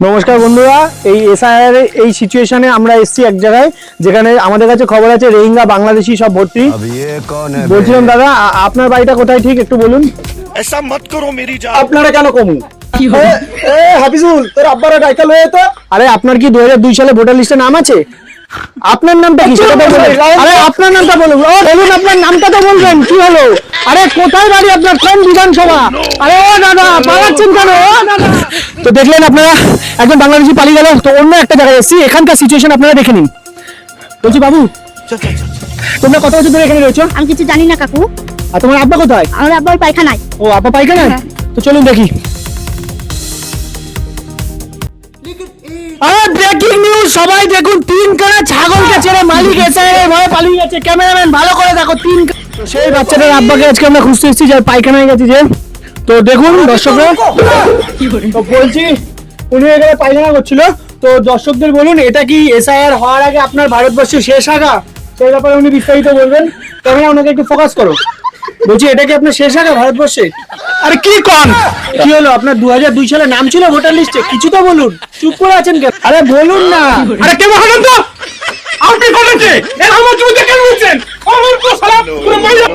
নমস্কার বন্ধুরা, এই এসআইআর এই সিচুয়েশনে আমরা এসেছি এক জায়গায় যেখানে আমাদের কাছে খবর আছে রোহিঙ্গা বাংলাদেশি সব ভর্তি। বলছিলাম দাদা, আপনার বাড়িটা কোথায় ঠিক একটু বলুন। ऐसा मत करो मेरी जान। আপনারা কেন কমু হাফিজুল, তোর আব্বারা ডাইকা লয়ে তো। আরে আপনার কি 2002 সালে ভোটার লিস্টে নাম আছে? আপনার নামটা কি সেটা তো বলুন। আরে আপনার নামটা বলুন। ও বলুন, আপনার নামটা তো বলবেন। কি হলো? আরে কোথায় বাড়ি আপনার? কোন বিধানসভা? আরে ও দাদা, পালাচ্ছেন কেন? ও দাদা, তো দেখলেন আপনারা একজন বাংলাদেশি পালিয়ে গেল। তো অন্য একটা জায়গায় এসেছি, এখানকার সিচুয়েশন আপনারা দেখে নিন। বলছি বাবু, তোমরা কত বছর ধরে এখানে রয়েছো? আমি কিছু জানি না কাকু। আর তোমার আব্বা কোথায়? আমার আব্বার পায়খানায়। ও আব্বা পায়খানায়? তো চলুন দেখি। আরে ব্রেকিং নিউজ, সবাই দেখুন, 3 কানা ছাগলকে ছেড়ে মালিক এসআইআর ভয়ে পালিয়ে গেছে। ক্যামেরাম্যান ভালো করে দেখো, 3 সেই বাচ্চাটার আব্বাকে আজকে আমরা খুঁজতে এসেছি, যার পায়খানায় গেছে যে। তো দেখুন দর্শকরা, তো বলছি উনি এখানে পায়খানা করছিল। তো দর্শকদের বলুন, এটা কি এসআইআর হওয়ার আগে আপনার ভারতবর্ষের শেষ আগা? সেই ব্যাপারে উনি বিস্তারিত বলবেন। ক্যামেরা ওনাকে একটু ফোকাস করো। বলছি, এটা কি আপনার শেষ আগা ভারতবর্ষে? আরে কি কন, কি হলো? আপনার 2002 সালে নাম ছিল ভোটার লিস্টে, কিছু তো বলুন। চুপ করে আছেন কেন? আরে বলুন না। আরে কে বলেন তো? আপনি বলেছে এর আমার চুপ দেখে বলছেন আমার তো সালা পুরো মাইরা।